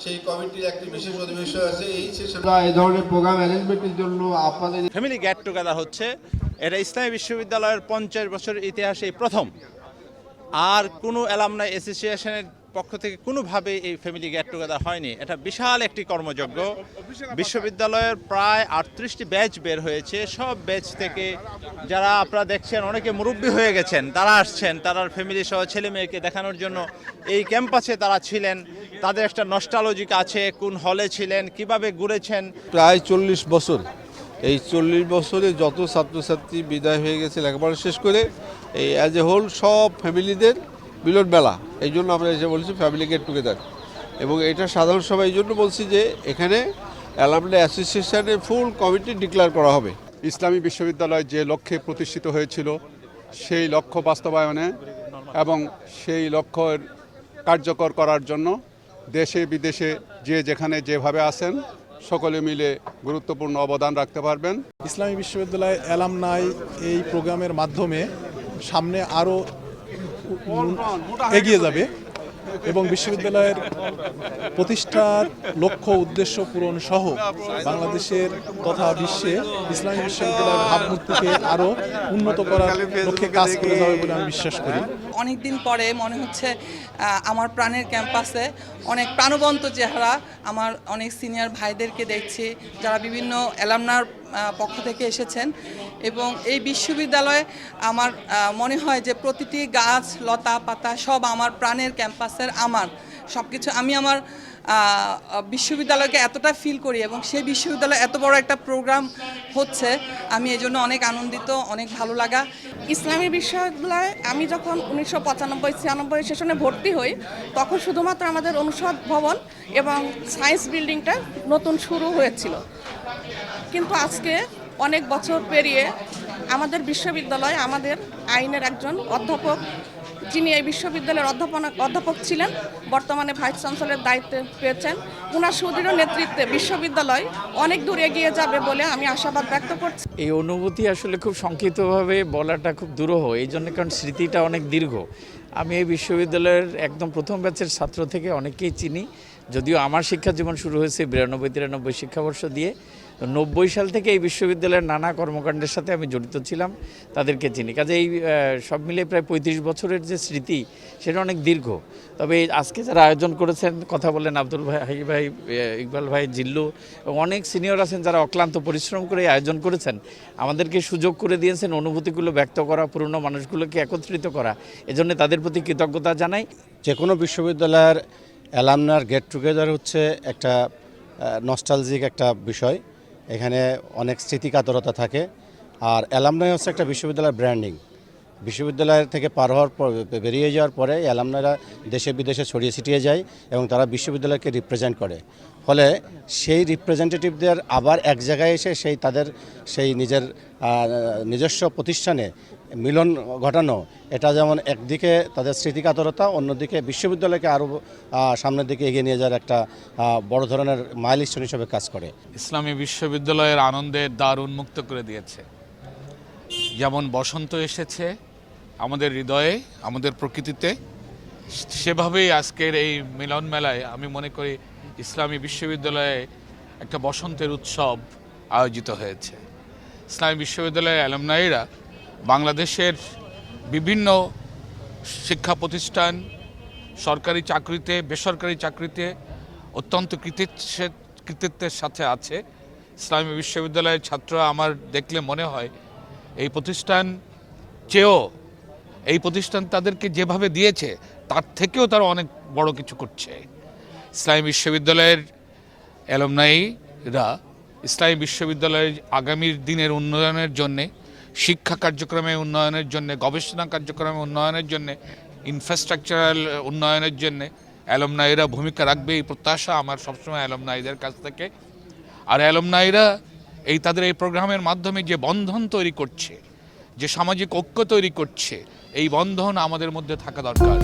সেই কমিটির একটি বিশেষ অধিবেশন আছে। এই সেশনে এই ধরনের প্রোগ্রাম অ্যারেঞ্জমেন্টের জন্য আপনাদের ফ্যামিলি গেট টুগেদার হচ্ছে, এটা ইসলামী বিশ্ববিদ্যালয়ের 50 বছরের ইতিহাসে প্রথম। আর কোনো অ্যালামনাই অ্যাসোসিয়েশনের পক্ষ থেকে কোনোভাবে এই ফ্যামিলি গেট টুগেদার হয়নি। এটা বিশাল একটি কর্মযজ্ঞ। বিশ্ববিদ্যালয়ের প্রায় 38টি ব্যাচ বের হয়েছে। সব ব্যাচ থেকে যারা আপনারা দেখছেন অনেকে মুরব্বী হয়ে গেছেন, তারা আসছেন, তারা ফ্যামিলি সহ ছেলে মেয়েকে দেখানোর জন্য এই ক্যাম্পাসে তারা ছিলেন। তাদের একটা নস্টালজিক আছে, কোন হলে ছিলেন, কিভাবে ঘুরেছেন। প্রায় 40 বছর, এই 40 বছরে যত ছাত্রছাত্রী বিদায় হয়ে গেছে লেখাপড়া শেষ করে, এই অ্যাজ এ হোল সব ফ্যামিলিদের মিলন মেলা। এই জন্য আমরা এসে বলছি ফ্যামিলি গেট টুগেদার। এবং এটা সাধারণ সভা এই জন্য বলছি যে এখানে অ্যালামনাই অ্যাসোসিয়েশনের ফুল কমিটি ডিক্লেয়ার করা হবে। ইসলামী বিশ্ববিদ্যালয় যে লক্ষ্যে প্রতিষ্ঠিত হয়েছিল সেই লক্ষ্য বাস্তবায়নে এবং সেই লক্ষ্যের কার্যকর করার জন্য দেশে বিদেশে যে যেখানে যেভাবে আছেন সকলে মিলে গুরুত্বপূর্ণ অবদান রাখতে পারবেন। ইসলামী বিশ্ববিদ্যালয় অ্যালামনাই এই প্রোগ্রামের মাধ্যমে সামনে আরও এগিয়ে যাবে এবং বিশ্ববিদ্যালয়ের প্রতিষ্ঠার লক্ষ্য উদ্দেশ্য পূরণ সহ বাংলাদেশের তথা বিশ্বে ইসলামী বিশ্ববিদ্যালয়ের ভাবমূর্তিকে আরও উন্নত করার লক্ষ্যে কাজ করে যাবে বলে আমি বিশ্বাস করি। অনেকদিন পরে মনে হচ্ছে আমার প্রাণের ক্যাম্পাসে অনেক প্রাণবন্ত চেহারা, আমার অনেক সিনিয়র ভাইদেরকে দেখছি যারা বিভিন্ন অ্যালামনার পক্ষ থেকে এসেছেন। এবং এই বিশ্ববিদ্যালয়ে আমার মনে হয় যে প্রতিটি গাছ লতা পাতা সব আমার প্রাণের ক্যাম্পাসের আমার সব কিছু। আমি আমার বিশ্ববিদ্যালয়কে এতটা ফিল করি এবং সেই বিশ্ববিদ্যালয়ে এত বড় একটা প্রোগ্রাম হচ্ছে, আমি এই জন্য অনেক আনন্দিত, অনেক ভালো লাগা। ইসলামী বিশ্ববিদ্যালয়ে আমি যখন 1995-96 সেশনে ভর্তি হই তখন শুধুমাত্র আমাদের অনুষদ ভবন এবং সায়েন্স বিল্ডিংটা নতুন শুরু হয়েছিল, কিন্তু আজকে অনেক বছর পেরিয়ে আমাদের বিশ্ববিদ্যালয় আমাদের আইনের একজন অধ্যাপক, যিনি এই বিশ্ববিদ্যালয়ের অধ্যাপক ছিলেন, বর্তমানে ভাইস চ্যান্সেলরের দায়িত্ব পেয়েছেন। ওনার সুদৃঢ় নেতৃত্বে বিশ্ববিদ্যালয় অনেক দূর এগিয়ে যাবে বলে আমি আশাবাদ ব্যক্ত করছি। এই অনুভূতি আসলে খুব সংক্ষিপ্তভাবে বলাটা খুব দুরূহ, এই জন্য কারণ স্মৃতিটা অনেক দীর্ঘ। আমি এই বিশ্ববিদ্যালয়ের একদম প্রথম ব্যাচের ছাত্র থেকে অনেকেই চিনি, যদিও আমার শিক্ষা জীবন শুরু হয়েছে 92-93 শিক্ষাবর্ষ দিয়ে। 90 সাল থেকে এই বিশ্ববিদ্যালয়ের নানা কর্মকাণ্ডের সাথে আমি জড়িত ছিলাম, তাদেরকে চিনি। কাজে এই সব মিলে প্রায় 35 বছরের যে স্মৃতি সেটা অনেক দীর্ঘ। তবে আজকে যারা আয়োজন করেছেন, কথা বলেন আব্দুল ভাই, ইকবাল ভাই, জিল্লু এবং অনেক সিনিয়র আছেন যারা অক্লান্ত পরিশ্রম করে আয়োজন করেছেন, আমাদেরকে সুযোগ করে দিয়েছেন অনুভূতিগুলো ব্যক্ত করা, পুরনো মানুষগুলোকে একত্রিত করা। এজন্য তাদের প্রতি কৃতজ্ঞতা জানাই। যে কোনো বিশ্ববিদ্যালয়ের অ্যালামনার গেট টুগেদার হচ্ছে একটা নস্টালজিক একটা বিষয়। এখানে অনেক স্মৃতিকাতরতা থাকে। আর অ্যালামনাই হচ্ছে একটা বিশ্ববিদ্যালয়ের ব্র্যান্ডিং। বিশ্ববিদ্যালয় থেকে পার হওয়ার পর, বেরিয়ে যাওয়ার পরে অ্যালামনাইরা দেশে বিদেশে ছড়িয়ে ছিটিয়ে যায় এবং তারা বিশ্ববিদ্যালয়কে রিপ্রেজেন্ট করে। ফলে সেই রিপ্রেজেন্টেটিভদের আবার এক জায়গায় এসে তাদের নিজের নিজস্ব প্রতিষ্ঠানে মিলন ঘটানো, এটা যেমন একদিকে তাদের স্মৃতিকাতরতা, অন্যদিকে বিশ্ববিদ্যালয়কে আরও সামনের দিকে এগিয়ে নিয়ে যাওয়ার একটা বড় ধরনের মাইলস্টোন হিসেবে কাজ করে। ইসলামী বিশ্ববিদ্যালয়ের আনন্দের দ্বার উন্মুক্ত করে দিয়েছে। যেমন বসন্ত এসেছে আমাদের হৃদয়ে, আমাদের প্রকৃতিতে, সেভাবেই আজকের এই মিলন মেলায় আমি মনে করি ইসলামী বিশ্ববিদ্যালয়ে একটা বসন্তের উৎসব আয়োজিত হয়েছে। ইসলামী বিশ্ববিদ্যালয়ের অ্যালামনাইরা বাংলাদেশের বিভিন্ন শিক্ষা প্রতিষ্ঠান, সরকারি চাকরিতে, বেসরকারি চাকরিতে অত্যন্ত কৃতিত্বের সাথে আছে। ইসলামী বিশ্ববিদ্যালয়ের ছাত্ররা আমার দেখলে মনে হয় এই প্রতিষ্ঠান এই প্রতিষ্ঠান তাদেরকে যেভাবে দিয়েছে তার থেকেও তারা অনেক বড় কিছু করছে। ইসলামী বিশ্ববিদ্যালয়ের অ্যালামনাইরা ইসলামী বিশ্ববিদ্যালয়ের আগামীর দিনের উন্নয়নের জন্যে, শিক্ষা কার্যক্রমের উন্নয়নের জন্যে, গবেষণা কার্যক্রমের উন্নয়নের জন্যে, ইনফ্রাস্ট্রাকচারাল উন্নয়নের জন্যে অ্যালামনাইরা ভূমিকা রাখবে, এই প্রত্যাশা আমার সবসময় অ্যালামনাইদের কাছ থেকে। আর অ্যালামনাইরা তাদের এই প্রোগ্রামের মাধ্যমে যে বন্ধন তৈরি করছে, যে সামাজিক ঐক্য তৈরি করছে, এই বন্ধন আমাদের মধ্যে থাকা দরকার।